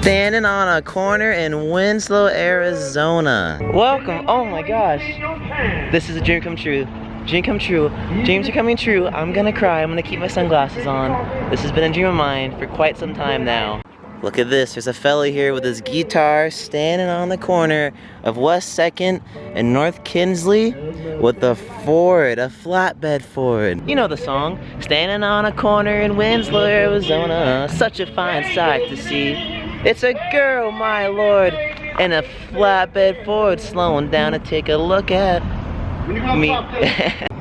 Standing on a corner in Winslow, Arizona. Welcome, oh my gosh. This is a dream come true. Dream come true. Dreams are coming true. I'm gonna cry, I'm gonna keep my sunglasses on. This has been a dream of mine for quite some time now. Look at this, there's a fella here with his guitar standing on the corner of West 2nd and North Kinsley with a Ford, a flatbed Ford. You know the song, standing on a corner in Winslow, Arizona, such a fine sight to see. It's a girl, my lord, and a flatbed Ford slowing down to take a look at me.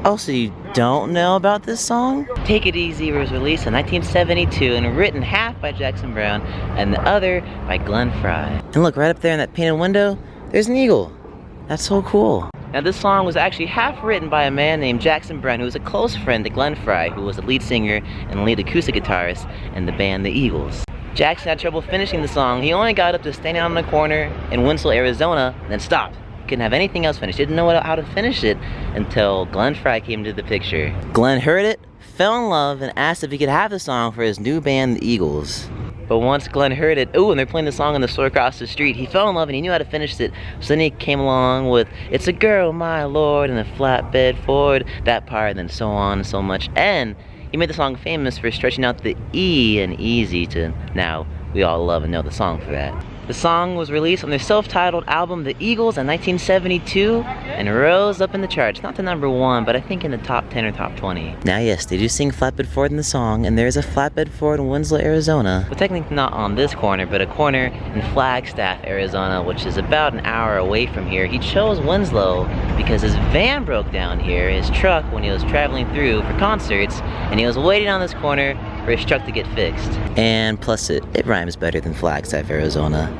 Also, you don't know about this song? Take It Easy was released in 1972 and written half by Jackson Browne and the other by Glenn Frey. And look, right up there in that painted window, there's an eagle. That's so cool. Now this song was actually half written by a man named Jackson Browne, who was a close friend to Glenn Frey, who was the lead singer and lead acoustic guitarist in the band The Eagles. Jackson had trouble finishing the song. He only got up to standing on the corner in Winslow, Arizona, and then stopped. Couldn't have anything else finished. Didn't know how to finish it until Glenn Frey came to the picture. Glenn heard it, fell in love, and asked if he could have the song for his new band, The Eagles. But once Glenn heard it, and they're playing the song in the store across the street, he fell in love and he knew how to finish it. So then he came along with, it's a girl, my lord, and a flatbed Ford, that part, and then so on and so much. And he made the song famous for stretching out the E in easy to now we all love and know the song for that. The song was released on their self-titled album, The Eagles, in 1972, and rose up in the charts. Not to #1, but I think in the top 10 or top 20. Now yes, they do sing Flatbed Ford in the song, and there is a Flatbed Ford in Winslow, Arizona. But technically not on this corner, but a corner in Flagstaff, Arizona, which is about an hour away from here. He chose Winslow because his van broke down here, his truck, when he was traveling through for concerts, and he was waiting on this corner for his truck to get fixed. And plus it rhymes better than Flagstaff, Arizona.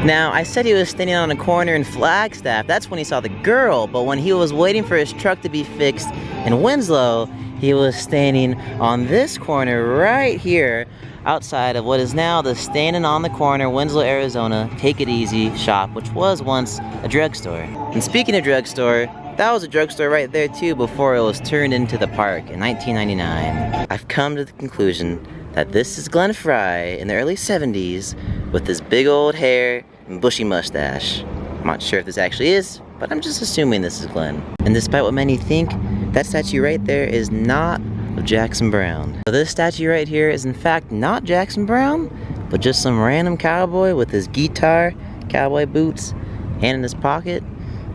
Now, I said he was standing on a corner in Flagstaff, that's when he saw the girl, but when he was waiting for his truck to be fixed in Winslow, he was standing on this corner right here, outside of what is now the Standing on the Corner, Winslow, Arizona, Take It Easy shop, which was once a drugstore. And speaking of drugstore, that was a drugstore right there too before it was turned into the park in 1999. I've come to the conclusion that this is Glenn Frey in the early 70s with his big old hair and bushy mustache. I'm not sure if this actually is, but I'm just assuming this is Glenn. And despite what many think, that statue right there is not of Jackson Browne. So this statue right here is in fact not Jackson Browne, but just some random cowboy with his guitar, cowboy boots, hand in his pocket,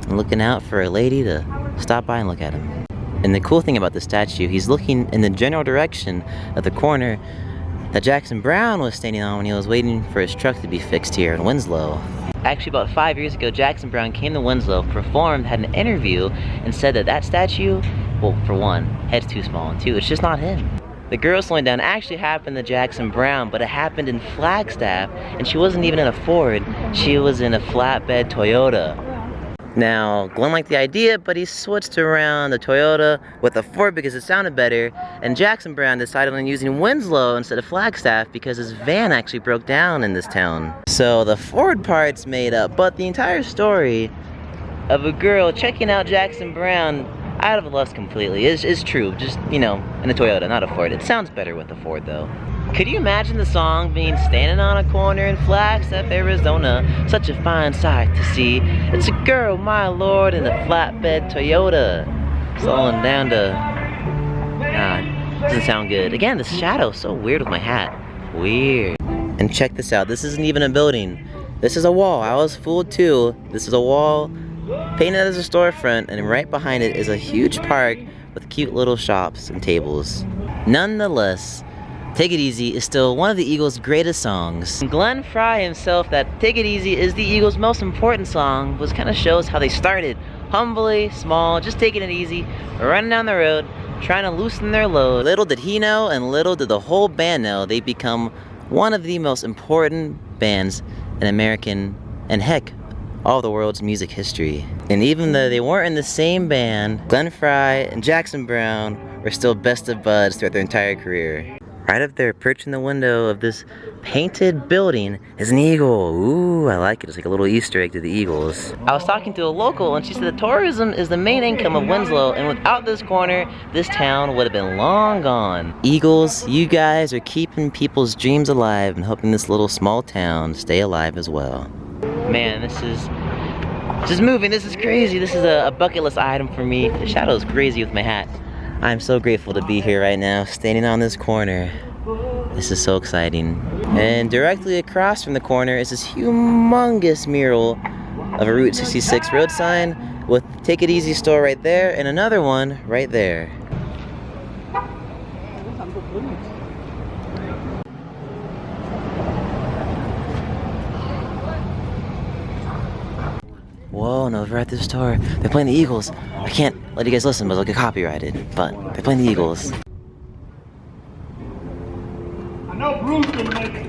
and looking out for a lady to stop by and look at him. And the cool thing about the statue, he's looking in the general direction of the corner that Jackson Browne was standing on when he was waiting for his truck to be fixed here in Winslow. Actually, about 5 years ago, Jackson Browne came to Winslow, performed, had an interview, and said that statue, well, for one, head's too small, and two, it's just not him. The girl slowing down actually happened to Jackson Browne, but it happened in Flagstaff, and she wasn't even in a Ford, she was in a flatbed Toyota. Now, Glenn liked the idea, but he switched around the Toyota with the Ford because it sounded better, and Jackson Browne decided on using Winslow instead of Flagstaff because his van actually broke down in this town. So the Ford part's made up, but the entire story of a girl checking out Jackson Browne out of lust completely is true, just, you know, in a Toyota, not a Ford. It sounds better with the Ford, though. Could you imagine the song being standing on a corner in Flagstaff, Arizona, such a fine sight to see? It's a girl, my lord, in a flatbed Toyota, slowing down to... doesn't sound good. Again, the shadow's so weird with my hat. Weird. And check this out, this isn't even a building. This is a wall. I was fooled too. This is a wall painted as a storefront, and right behind it is a huge park with cute little shops and tables. Nonetheless, Take It Easy is still one of the Eagles' greatest songs. Glenn Frey himself, that Take It Easy is the Eagles' most important song, was kind of shows how they started. Humbly, small, just taking it easy, running down the road, trying to loosen their load. Little did he know, and little did the whole band know, they'd become one of the most important bands in American, and heck, all the world's music history. And even though they weren't in the same band, Glenn Frey and Jackson Browne were still best of buds throughout their entire career. Right up there, perched in the window of this painted building, is an eagle. Ooh, I like it. It's like a little Easter egg to the eagles. I was talking to a local and she said that tourism is the main income of Winslow, and without this corner, this town would have been long gone. Eagles, you guys are keeping people's dreams alive and helping this little small town stay alive as well. Man, this is just moving. This is crazy. This is a bucket list item for me. The shadow is crazy with my hat. I'm so grateful to be here right now, standing on this corner. This is so exciting. And directly across from the corner is this humongous mural of a Route 66 road sign with Take It Easy store right there and another one right there. Whoa, and over at this store, they're playing the Eagles. I can't let you guys listen, but they'll get copyrighted. But they're playing the Eagles. I know Bruce can make it.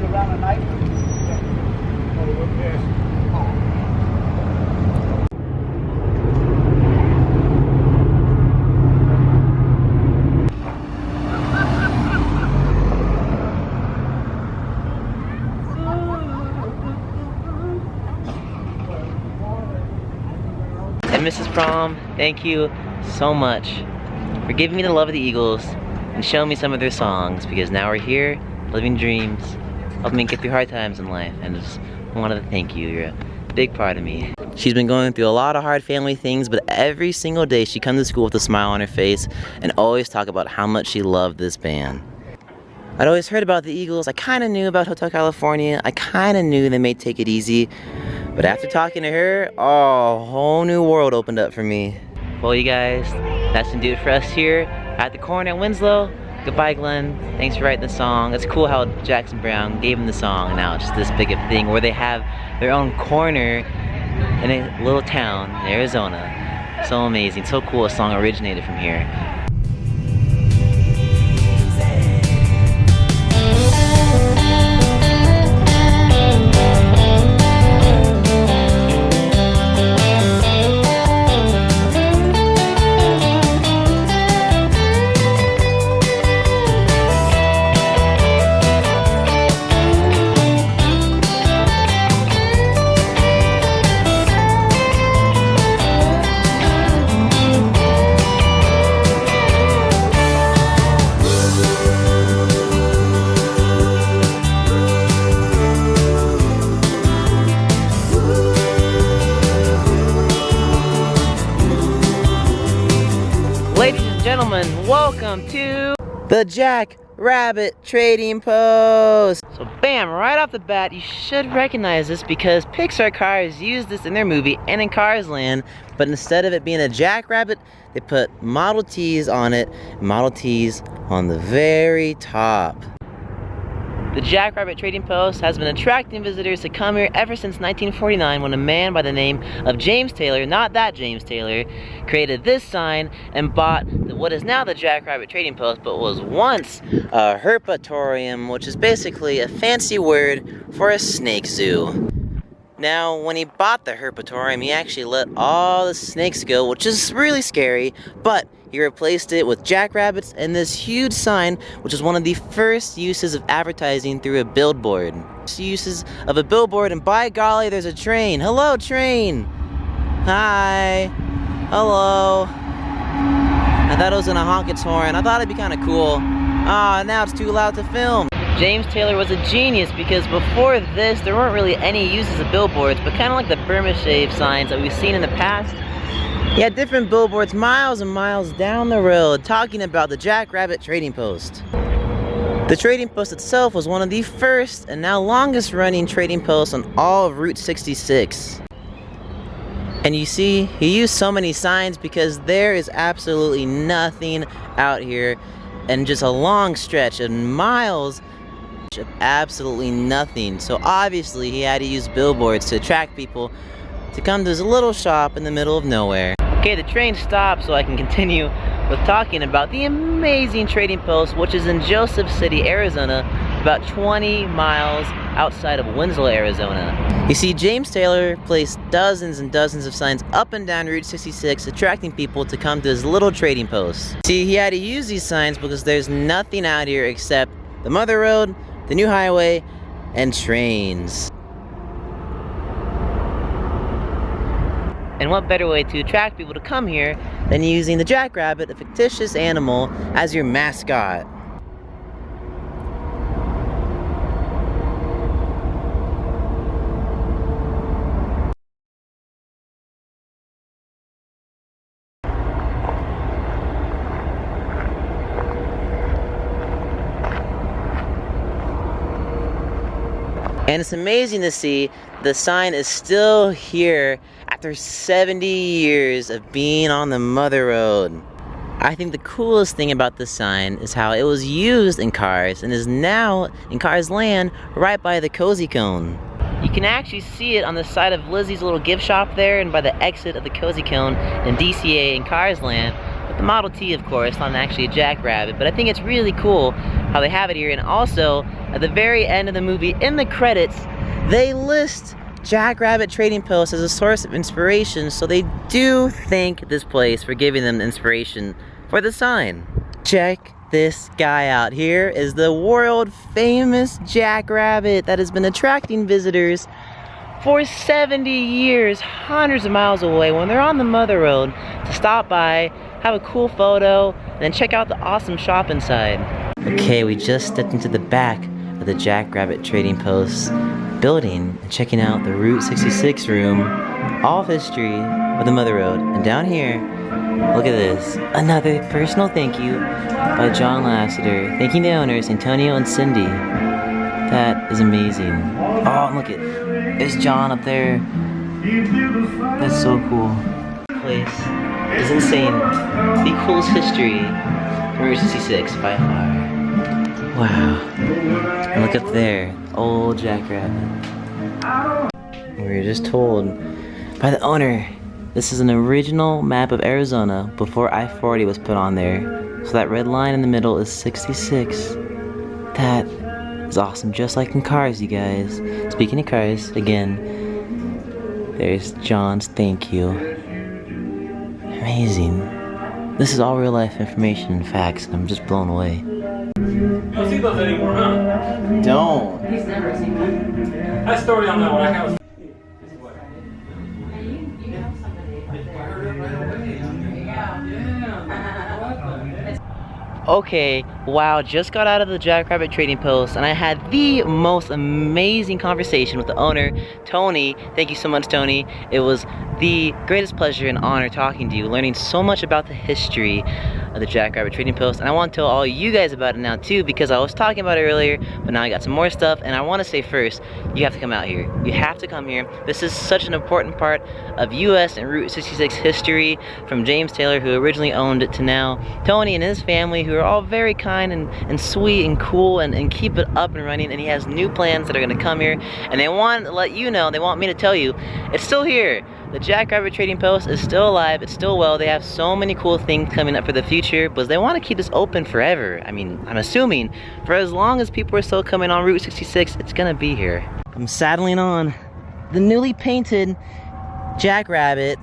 Around the night? And Mrs. Prom, thank you so much for giving me the love of the Eagles and showing me some of their songs, because now we're here, living dreams, helping me get through hard times in life, and just wanted to thank you. You're a big part of me. She's been going through a lot of hard family things, but every single day she comes to school with a smile on her face and always talk about how much she loved this band. I'd always heard about the Eagles. I kind of knew about Hotel California. I kind of knew they may Take It Easy. But after talking to her, oh, a whole new world opened up for me. Well, you guys, that's gonna do it for us here at the corner at Winslow. Goodbye, Glenn. Thanks for writing the song. It's cool how Jackson Brown gave him the song, and now it's just this big of a thing where they have their own corner in a little town in Arizona. So amazing, so cool a song originated from here. Ladies and gentlemen, welcome to the Jack Rabbit Trading Post. So bam, right off the bat, you should recognize this because Pixar cars used this in their movie and in Cars Land, but instead of it being a jackrabbit, they put Model Ts on it, Model Ts on the very top. The Jack Rabbit Trading Post has been attracting visitors to come here ever since 1949, when a man by the name of James Taylor, not that James Taylor, created this sign and bought what is now the Jack Rabbit Trading Post, but was once a herpatorium, which is basically a fancy word for a snake zoo. Now, when he bought the herpatorium, he actually let all the snakes go, which is really scary, but he replaced it with jackrabbits and this huge sign, which is one of the first uses of advertising through a billboard. Uses of a billboard, and by golly, there's a train. Hello, train! Hi! Hello! I thought it was gonna honk its horn. I thought it'd be kind of cool. Ah, now it's too loud to film. James Taylor was a genius because before this, there weren't really any uses of billboards, but kind of like the Burma Shave signs that we've seen in the past. He had different billboards miles and miles down the road talking about the Jack Rabbit Trading Post. The Trading Post itself was one of the first and now longest running trading posts on all of Route 66. And you see, he used so many signs because there is absolutely nothing out here, and just a long stretch of miles of absolutely nothing. So obviously he had to use billboards to attract people to come to his little shop in the middle of nowhere. Okay, the train stopped so I can continue with talking about the amazing trading post, which is in Joseph City, Arizona, about 20 miles outside of Winslow, Arizona. You see, James Taylor placed dozens and dozens of signs up and down Route 66, attracting people to come to his little trading post. See, he had to use these signs because there's nothing out here except the Mother Road, the new highway, and trains. And what better way to attract people to come here than using the jackrabbit, a fictitious animal, as your mascot? And it's amazing to see the sign is still here after 70 years of being on the Mother Road. I think the coolest thing about this sign is how it was used in Cars and is now in Cars Land right by the Cozy Cone. You can actually see it on the side of Lizzie's little gift shop there and by the exit of the Cozy Cone in DCA in Cars Land. With the Model T, of course, not actually a jackrabbit, but I think it's really cool how they have it here. And also, at the very end of the movie, in the credits, they list Jackrabbit Trading Post as a source of inspiration, so they do thank this place for giving them the inspiration for the sign. Check this guy out. Here is the world famous jackrabbit that has been attracting visitors for 70 years, hundreds of miles away, when they're on the Mother Road to stop by, have a cool photo, and then check out the awesome shop inside. Okay, we just stepped into the back of the Jackrabbit Trading Post building and checking out the Route 66 room, all history of the Mother Road. And down here, look at this, another personal thank you by John Lasseter, thanking the owners, Antonio and Cindy. That is amazing. Oh, and look at, there's John up there. That's so cool. This place is insane. The coolest history from Route 66 by far. Wow. And look up there, old jackrabbit. We were just told by the owner, this is an original map of Arizona before I-40 was put on there. So that red line in the middle is 66. That is awesome, just like in Cars, you guys. Speaking of Cars, again, there's John's thank you. Amazing. This is all real life information and facts, and I'm just blown away. You don't see those anymore, huh? Don't. He's never seen that. That story on that one, I have. Okay, wow, just got out of the Jackrabbit Trading Post and I had the most amazing conversation with the owner, Tony. Thank you so much, Tony. It was the greatest pleasure and honor talking to you, learning so much about the history of the Jackrabbit Trading Post. And I want to tell all you guys about it now too, because I was talking about it earlier, but now I got some more stuff. And I want to say first, you have to come out here. You have to come here. This is such an important part of US and Route 66 history, from James Taylor, who originally owned it, to now Tony and his family, who are all very kind and sweet and cool and keep it up and running. And he has new plans that are going to come here, and they want to let you know, they want me to tell you, it's still here. The Jackrabbit Trading Post is still alive, it's still well. They have so many cool things coming up for the future, but they want to keep this open forever. I mean, I'm assuming for as long as people are still coming on Route 66, it's gonna be here. I'm saddling on the newly painted Jackrabbit.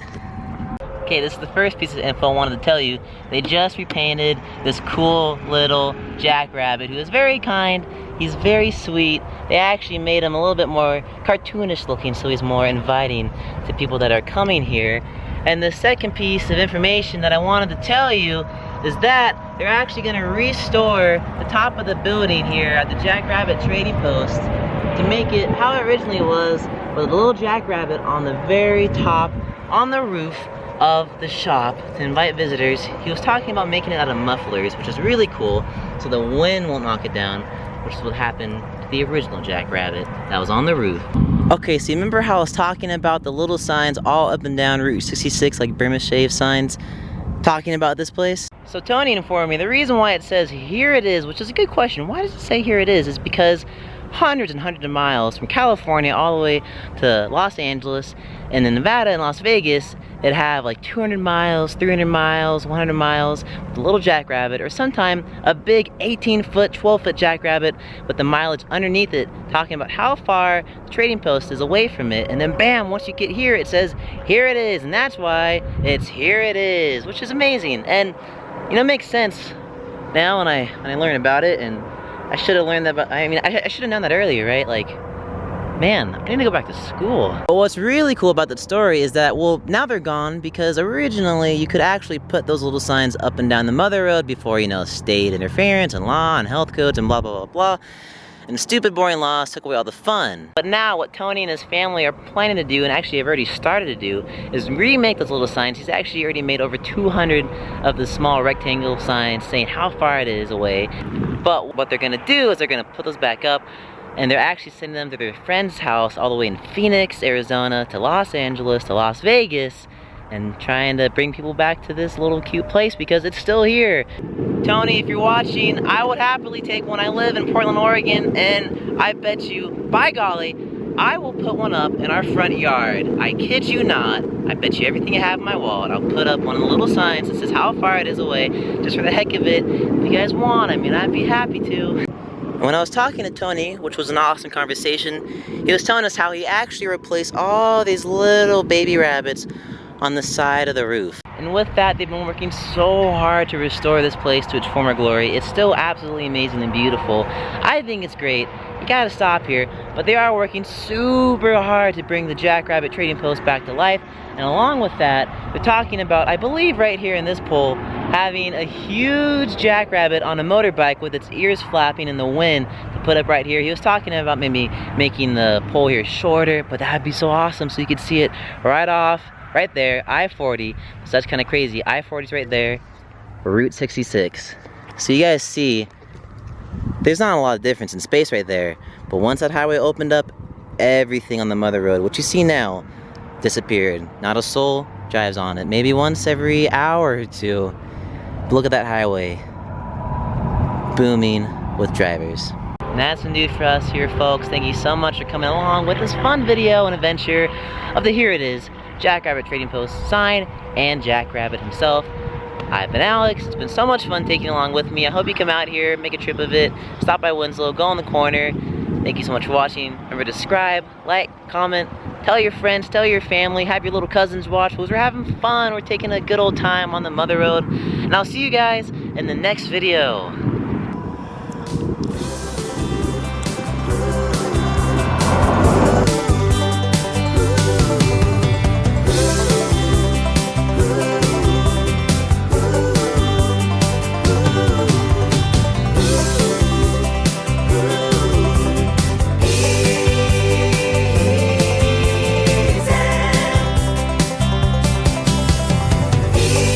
Okay, this is the first piece of info I wanted to tell you. They just repainted this cool little jackrabbit who is very kind. He's very sweet. They actually made him a little bit more cartoonish looking, so he's more inviting to people that are coming here. And the second piece of information that I wanted to tell you is that they're actually going to restore the top of the building here at the Jackrabbit Trading Post to make it how it originally was, with a little jackrabbit on the very top, on the roof of the shop to invite visitors. He was talking about making it out of mufflers, which is really cool, so the wind won't knock it down, which is what happened to the original jackrabbit that was on the roof. Okay, so you remember how I was talking about the little signs all up and down Route 66, like Burma Shave signs, talking about this place? So Tony informed me the reason why it says here it is, which is a good question. Why does it say here it is because hundreds and hundreds of miles from California all the way to Los Angeles, and in Nevada and Las Vegas it'd have like 200 miles, 300 miles, 100 miles with a little jackrabbit, or sometime a big 18-foot, 12-foot jackrabbit with the mileage underneath it, talking about how far the trading post is away from it. And then bam, once you get here, it says here it is, and that's why it's here it is, which is amazing. And you know, it makes sense now when I learn about it. And I should have learned that, but I should have known that earlier, right? Like, man, I need to go back to school. But what's really cool about that story is that, well, now they're gone, because originally you could actually put those little signs up and down the mother road before, you know, state interference and law and health codes and blah, blah, blah, blah. And stupid, boring laws took away all the fun. But now what Tony and his family are planning to do, and actually have already started to do, is remake those little signs. He's actually already made over 200 of the small rectangle signs saying how far it is away. But what they're gonna do is they're gonna put those back up, and they're actually sending them to their friend's house all the way in Phoenix, Arizona, to Los Angeles, to Las Vegas, and trying to bring people back to this little cute place because it's still here. Tony, if you're watching, I would happily take one. I live in Portland, Oregon, and I bet you, by golly, I will put one up in our front yard. I kid you not. I bet you everything I have in my wallet, I'll put up one of the little signs that says how far it is away, just for the heck of it. If you guys want, I mean, I'd be happy to. When I was talking to Tony, which was an awesome conversation, he was telling us how he actually replaced all these little baby rabbits on the side of the roof. And with that, they've been working so hard to restore this place to its former glory. It's still absolutely amazing and beautiful. I think it's great. You gotta stop here, but they are working super hard to bring the Jackrabbit Trading Post back to life. And along with that, they're talking about, I believe right here in this pole, having a huge jackrabbit on a motorbike with its ears flapping in the wind to put up right here. He was talking about maybe making the pole here shorter, but that'd be so awesome, so you could see it right off, right there, I-40. So that's kind of crazy. I-40's right there, Route 66. So you guys see, there's not a lot of difference in space right there, but once that highway opened up, everything on the mother road, what you see now, disappeared. Not a soul drives on it. Maybe once every hour or two. But look at that highway, booming with drivers. And that's the news for us here, folks. Thank you so much for coming along with this fun video and adventure of the Here It Is Jackrabbit Trading Post sign and Jackrabbit himself. I've been Alex. It's been so much fun taking along with me. I hope you come out here, make a trip of it, stop by Winslow, go in the corner. Thank you so much for watching. Remember to subscribe, like, comment, tell your friends, tell your family, have your little cousins watch, because we're having fun. We're taking a good old time on the mother road. And I'll see you guys in the next video.